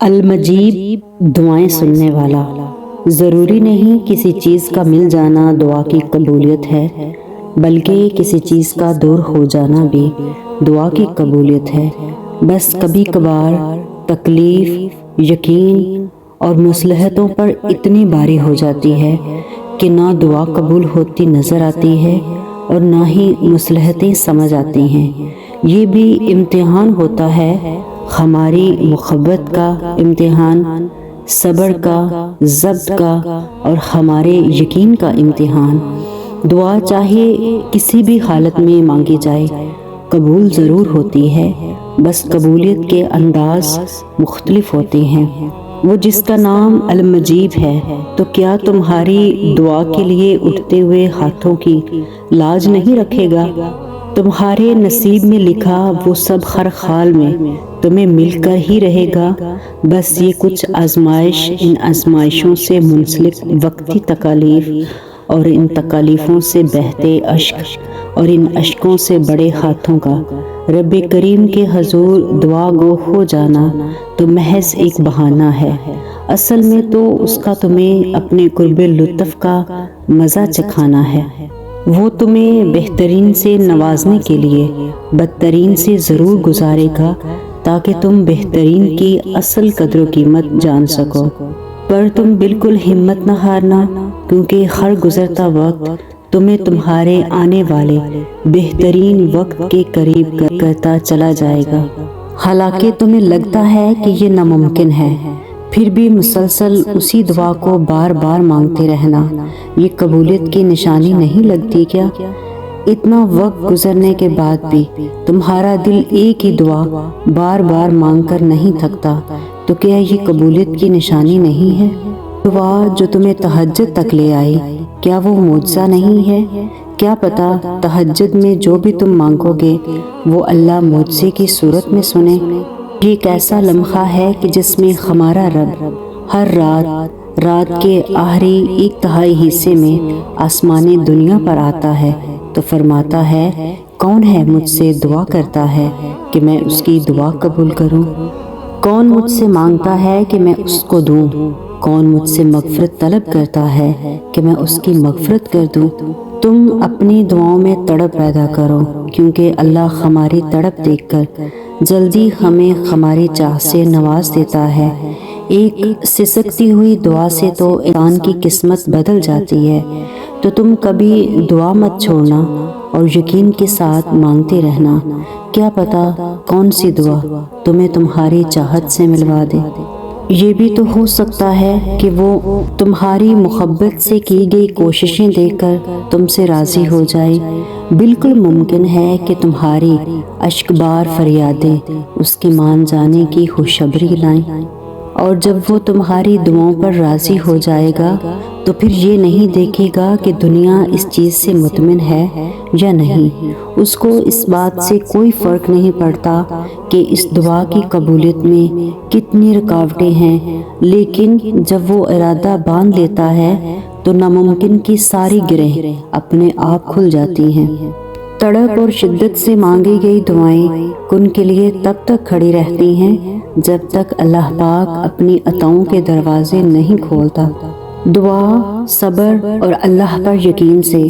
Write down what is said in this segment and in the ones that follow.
المجیب دعائیں سننے والا۔ ضروری نہیں کسی چیز کا مل جانا دعا کی قبولیت ہے، بلکہ کسی چیز کا دور ہو جانا بھی دعا کی قبولیت ہے۔ بس کبھی کبھار تکلیف، یقین اور مصلحتوں پر اتنی بھاری ہو جاتی ہے کہ نہ دعا قبول ہوتی نظر آتی ہے اور نہ ہی مصلحتیں سمجھ آتی ہیں۔ یہ بھی امتحان ہوتا ہے، ہماری محبت کا امتحان، صبر کا، ضبط کا اور ہمارے یقین کا امتحان۔ دعا چاہے کسی بھی حالت میں مانگی جائے قبول ضرور ہوتی ہے، بس قبولیت کے انداز مختلف ہوتے ہیں۔ وہ جس کا نام المجیب ہے، تو کیا تمہاری دعا کے لیے اٹھتے ہوئے ہاتھوں کی لاج نہیں رکھے گا؟ تمہارے نصیب میں لکھا وہ سب ہر حال میں تمہیں مل کر ہی رہے گا۔ بس یہ کچھ آزمائش، ان آزمائشوں سے منسلک وقتی تکالیف اور ان تکالیفوں سے بہتے اشک اور ان اشکوں سے بڑے ہاتھوں کا رب کریم کے حضور دعا گو ہو جانا تو محض ایک بہانہ ہے۔ اصل میں تو اس کا تمہیں اپنے قرب لطف کا مزہ چکھانا ہے۔ وہ تمہیں بہترین سے نوازنے کے لیے بدترین سے ضرور گزارے گا تاکہ تم بہترین کی اصل قدر و قیمت جان سکو۔ پر تم بالکل ہمت نہ ہارنا، کیونکہ ہر گزرتا وقت تمہیں تمہارے آنے والے بہترین وقت کے قریب کرتا چلا جائے گا۔ حالانکہ تمہیں لگتا ہے کہ یہ ناممکن ہے، پھر بھی مسلسل اسی دعا کو بار بار مانگتے رہنا یہ قبولیت کی نشانی نہیں لگتی کیا؟ اتنا وقت گزرنے کے بعد بھی تمہارا دل ایک ہی دعا بار بار مانگ کر نہیں تھکتا، تو کیا یہ قبولیت کی نشانی نہیں ہے؟ دعا جو تمہیں تہجد تک لے آئی، کیا وہ معجزہ نہیں ہے؟ کیا پتا تہجد میں جو بھی تم مانگو گے وہ اللہ معجزے کی صورت میں سنے۔ یہ ایک ایسا لمحہ ہے کہ جس میں ہمارا رب ہر رات کے آخری 1/3 حصے میں آسمان دنیا پر آتا ہے تو فرماتا ہے، کون ہے مجھ سے دعا کرتا ہے کہ میں اس کی دعا قبول کروں؟ کون مجھ سے مانگتا ہے کہ میں اس کو دوں؟ کون مجھ سے مغفرت طلب کرتا ہے کہ میں اس کی مغفرت کر دوں؟ تم اپنی دعاؤں میں تڑپ پیدا کرو، کیونکہ اللہ ہماری تڑپ دیکھ کر جلدی ہمیں ہماری چاہ سے نواز دیتا ہے۔ ایک سسکتی ہوئی دعا سے تو انسان کی قسمت بدل جاتی ہے۔ تو تم کبھی دعا مت چھوڑنا اور یقین کے ساتھ مانگتے رہنا، کیا پتا کون سی دعا تمہیں تمہاری چاہت سے ملوا دے۔ یہ بھی تو ہو سکتا ہے کہ وہ تمہاری محبت سے کی گئی کوششیں دیکھ کر تم سے راضی ہو جائے۔ بالکل ممکن ہے کہ تمہاری اشکبار فریادیں اس کے مان جانے کی خوشخبری لائیں، اور جب وہ تمہاری دعاؤں پر راضی ہو جائے گا تو پھر یہ نہیں دیکھے گا کہ دنیا اس چیز سے مطمئن ہے یا نہیں۔ اس کو اس بات سے کوئی فرق نہیں پڑتا کہ اس دعا کی قبولیت میں کتنی رکاوٹیں ہیں، لیکن جب وہ ارادہ باندھ لیتا ہے تو ناممکن کی ساری گرہیں اپنے آپ کھل جاتی ہیں۔ تڑپ اور شدت سے مانگی گئی دعائیں کن کے لیے تب تک کھڑی رہتی ہیں جب تک اللہ پاک اپنی عطاؤں کے دروازے نہیں کھولتا۔ دعا، صبر اور اللہ پر یقین سے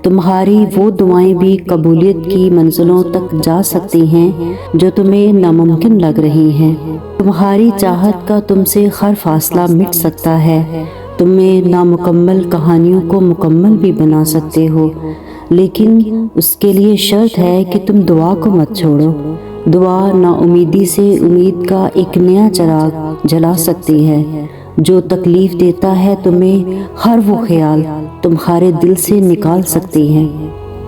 تمہاری وہ دعائیں بھی قبولیت کی منزلوں تک جا سکتی ہیں جو تمہیں ناممکن لگ رہی ہیں۔ تمہاری چاہت کا تم سے ہر فاصلہ مٹ سکتا ہے، تمہیں نامکمل کہانیوں کو مکمل بھی بنا سکتے ہو، لیکن اس کے لیے شرط ہے کہ تم دعا کو مت چھوڑو۔ دعا نا امیدی سے امید کا ایک نیا چراغ جلا سکتی ہے۔ جو تکلیف دیتا ہے تمہیں، ہر وہ خیال تمہارے دل سے نکال سکتی ہے۔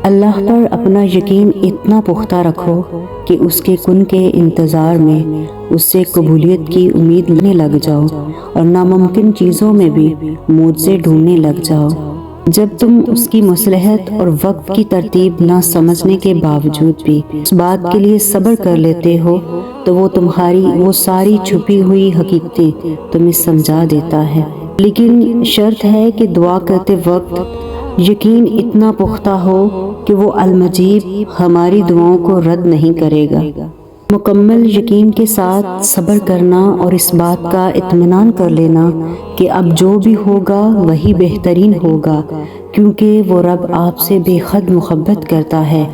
اللہ پر اپنا یقین اتنا پختہ رکھو کہ اس کے کن کے انتظار میں اس سے قبولیت کی امید لینے لگ جاؤ اور ناممکن چیزوں میں بھی معجزے ڈھونڈنے لگ جاؤ۔ جب تم اس کی مصلحت اور وقت کی ترتیب نہ سمجھنے کے باوجود بھی اس بات کے لیے صبر کر لیتے ہو تو وہ تمہاری وہ ساری چھپی ہوئی حقیقتیں تمہیں سمجھا دیتا ہے۔ لیکن شرط ہے کہ دعا کرتے وقت یقین اتنا پختہ ہو کہ وہ المجیب ہماری دعاؤں کو رد نہیں کرے گا۔ مکمل یقین کے ساتھ صبر کرنا اور اس بات کا اطمینان کر لینا کہ اب جو بھی ہوگا وہی بہترین ہوگا، کیونکہ وہ رب آپ سے بے حد محبت کرتا ہے۔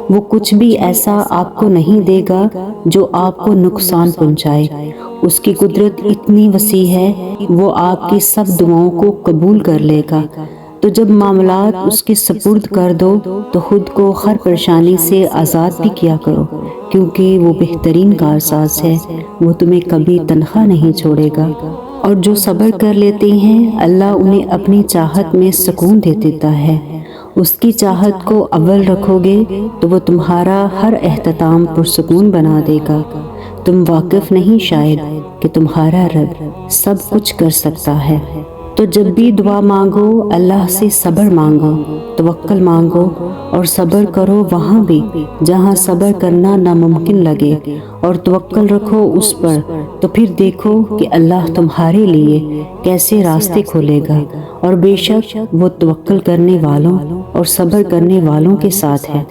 وہ کچھ بھی ایسا آپ کو نہیں دے گا جو آپ کو نقصان پہنچائے۔ اس کی قدرت اتنی وسیع ہے، وہ آپ کی سب دعاؤں کو قبول کر لے گا۔ تو جب معاملات اس کے سپرد کر دو تو خود کو ہر پریشانی سے آزاد بھی کیا کرو، کیونکہ وہ بہترین کارساز ہے، وہ تمہیں کبھی تنہا نہیں چھوڑے گا۔ اور جو صبر کر لیتے ہیں اللہ انہیں اپنی چاہت میں سکون دے دیتا ہے۔ اس کی چاہت کو اول رکھو گے تو وہ تمہارا ہر احتمام پرسکون بنا دے گا۔ تم واقف نہیں شاید کہ تمہارا رب سب کچھ کر سکتا ہے۔ تو جب بھی دعا مانگو اللہ سے صبر مانگو، توکل مانگو اور صبر کرو وہاں بھی جہاں صبر کرنا ناممکن لگے، اور توکل رکھو اس پر، تو پھر دیکھو کہ اللہ تمہارے لیے کیسے راستے کھولے گا۔ اور بے شک وہ توکل کرنے والوں اور صبر کرنے والوں کے ساتھ ہے۔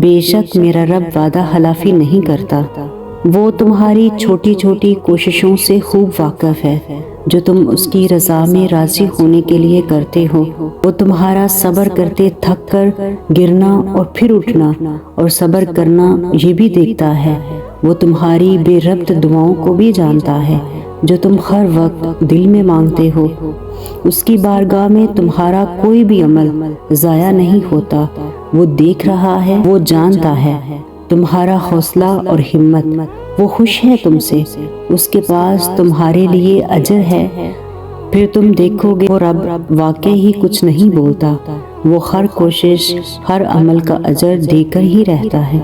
بے شک میرا رب وعدہ خلافی نہیں کرتا، وہ تمہاری چھوٹی چھوٹی کوششوں سے خوب واقف ہے جو تم اس کی رضا میں راضی ہونے کے لیے کرتے ہو۔ وہ تمہارا صبر کرتے تھک کر گرنا اور پھر اٹھنا اور صبر کرنا یہ بھی دیکھتا ہے۔ وہ تمہاری بے ربط دعاؤں کو بھی جانتا ہے جو تم ہر وقت دل میں مانگتے ہو۔ اس کی بارگاہ میں تمہارا کوئی بھی عمل ضائع نہیں ہوتا، وہ دیکھ رہا ہے، وہ جانتا ہے تمہارا حوصلہ اور ہمت، وہ خوش ہے تم سے، اس کے پاس تمہارے لیے اجر ہے۔ پھر تم دیکھو گے وہ رب واقعی ہی کچھ نہیں بولتا، وہ ہر کوشش ہر عمل کا اجر دے کر ہی رہتا ہے۔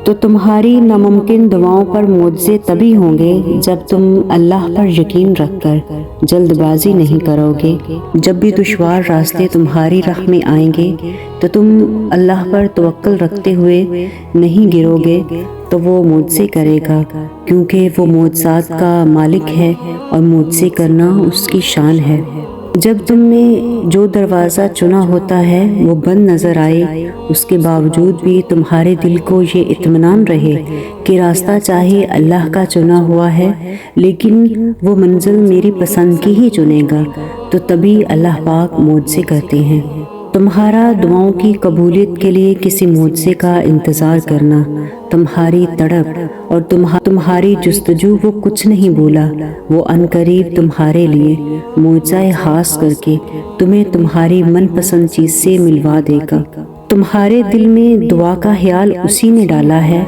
تو تمہاری ناممکن دعاؤں پر معجزے تبھی ہوں گے جب تم اللہ پر یقین رکھ کر جلد بازی نہیں کرو گے۔ جب بھی دشوار راستے تمہاری راہ میں آئیں گے تو تم اللہ پر توکل رکھتے ہوئے نہیں گرو گے تو وہ معجزے کرے گا، کیونکہ وہ معجزات کا مالک ہے اور معجزے کرنا اس کی شان ہے۔ جب تم نے جو دروازہ چنا ہوتا ہے وہ بند نظر آئے، اس کے باوجود بھی تمہارے دل کو یہ اطمینان رہے کہ راستہ چاہے اللہ کا چنا ہوا ہے لیکن وہ منزل میری پسند کی ہی چنے گا، تو تبھی اللہ پاک معجزے کرتے ہیں۔ تمہارا دعاؤں کی قبولیت کے لیے کسی معجزے کا انتظار کرنا، تمہاری تڑپ اور تمہاری جستجو وہ کچھ نہیں بولا، وہ عنقریب تمہارے لیے معجزہ خاص کر کے تمہیں تمہاری من پسند چیز سے ملوا دے گا۔ تمہارے دل میں دعا کا خیال اسی نے ڈالا ہے،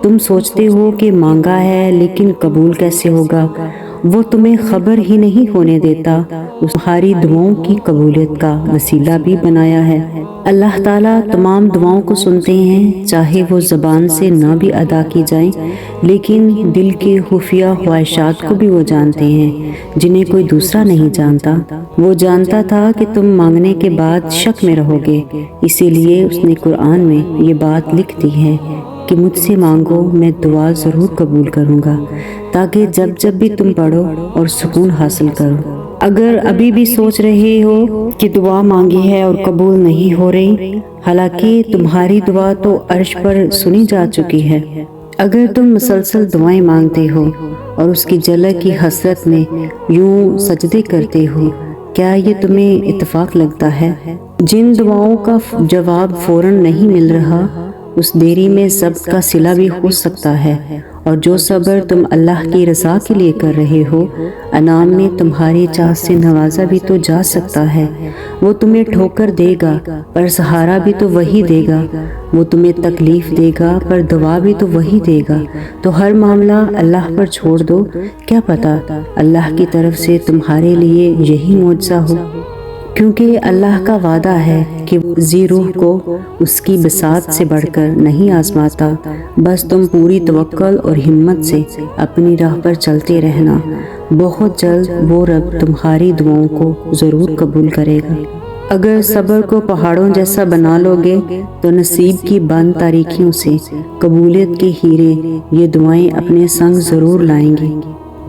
تم سوچتے ہو کہ مانگا ہے لیکن قبول کیسے ہوگا، وہ تمہیں خبر ہی نہیں ہونے دیتا، تمہاری دعاؤں کی قبولیت کا وسیلہ بھی بنایا ہے۔ اللہ تعالیٰ تمام دعاؤں کو سنتے ہیں، چاہے وہ زبان سے نہ بھی ادا کی جائیں، لیکن دل کے خفیہ خواہشات کو بھی وہ جانتے ہیں جنہیں کوئی دوسرا نہیں جانتا۔ وہ جانتا تھا کہ تم مانگنے کے بعد شک میں رہو گے، اسی لیے اس نے قرآن میں یہ بات لکھ دی ہے کہ مجھ سے مانگو میں دعا ضرور قبول کروں گا، تاکہ جب بھی تم پڑھو اور سکون حاصل کرو۔ اگر ابھی بھی سوچ رہے ہو کہ دعا مانگی ہے اور قبول نہیں ہو رہی، حالانکہ تمہاری دعا تو عرش پر سنی جا چکی ہے۔ اگر تم مسلسل دعائیں مانگتے ہو اور اس کی جھلک کی حسرت میں یوں سجدے کرتے ہو، کیا یہ تمہیں اتفاق لگتا ہے؟ جن دعاؤں کا جواب فوراً نہیں مل رہا، اس دیری میں صبر کا صلہ بھی ہو سکتا ہے، اور جو صبر تم اللہ کی رضا کے لیے کر رہے ہو، انعام میں تمہاری چاہت سے نوازا بھی تو جا سکتا ہے۔ وہ تمہیں ٹھوکر دے گا پر سہارا بھی تو وہی دے گا، وہ تمہیں تکلیف دے گا پر دعا بھی تو وہی دے گا۔ تو ہر معاملہ اللہ پر چھوڑ دو، کیا پتہ اللہ کی طرف سے تمہارے لیے یہی معجزہ ہو، کیونکہ اللہ کا وعدہ ہے کہ ذی روح کو اس کی بساط سے بڑھ کر نہیں آزماتا۔ بس تم پوری توکل اور ہمت سے اپنی راہ پر چلتے رہنا، بہت جلد وہ رب تمہاری دعاؤں کو ضرور قبول کرے گا۔ اگر صبر کو پہاڑوں جیسا بنا لو گے تو نصیب کی بند تاریکیوں سے قبولیت کے ہیرے یہ دعائیں اپنے سنگ ضرور لائیں گی۔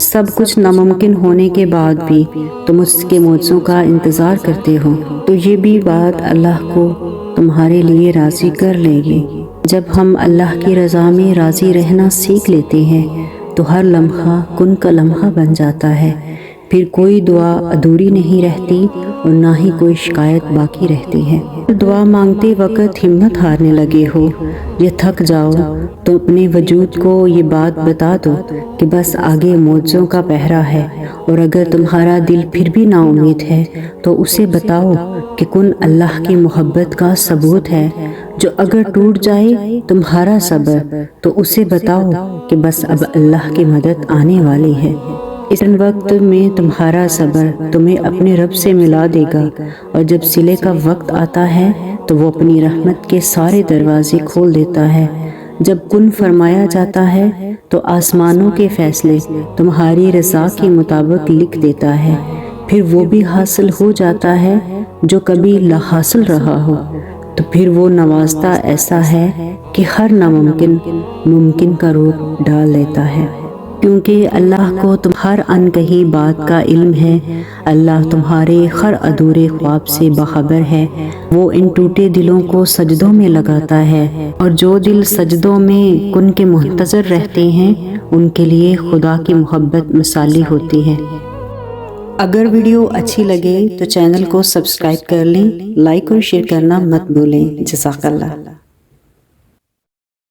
سب کچھ ناممکن ہونے کے بعد بھی تم اس کے معجزوں کا انتظار کرتے ہو، تو یہ بھی بات اللہ کو تمہارے لیے راضی کر لے گی۔ جب ہم اللہ کی رضا میں راضی رہنا سیکھ لیتے ہیں تو ہر لمحہ کن کا لمحہ بن جاتا ہے، پھر کوئی دعا ادھوری نہیں رہتی اور نہ ہی کوئی شکایت باقی رہتی ہے۔ دعا مانگتے وقت ہمت ہارنے لگے ہو یا تھک جاؤ تو اپنے وجود کو یہ بات بتا دو کہ بس آگے معجزوں کا پہرا ہے، اور اگر تمہارا دل پھر بھی نا امید ہے تو اسے بتاؤ کہ کن اللہ کی محبت کا ثبوت ہے، جو اگر ٹوٹ جائے تمہارا صبر تو اسے بتاؤ کہ بس اب اللہ کی مدد آنے والی ہے۔ اس وقت میں تمہارا صبر تمہیں اپنے رب سے ملا دے گا، اور جب صلے کا وقت آتا ہے تو وہ اپنی رحمت کے سارے دروازے کھول دیتا ہے۔ جب کن فرمایا جاتا ہے تو آسمانوں کے فیصلے تمہاری رضا کے مطابق لکھ دیتا ہے، پھر وہ بھی حاصل ہو جاتا ہے جو کبھی لا حاصل رہا ہو۔ تو پھر وہ نوازتا ایسا ہے کہ ہر ناممکن ممکن کا روپ ڈال لیتا ہے، کیونکہ اللہ کو تمہار انکہی بات کا علم ہے۔ اللہ تمہارے ہر ادھورے خواب سے باخبر ہے۔ وہ ان ٹوٹے دلوں کو سجدوں میں لگاتا ہے، اور جو دل سجدوں میں کن کے منتظر رہتے ہیں ان کے لیے خدا کی محبت مثالی ہوتی ہے۔ اگر ویڈیو اچھی لگے تو چینل کو سبسکرائب کر لیں، لائک اور شیئر کرنا مت بھولیں۔ جزاک اللہ۔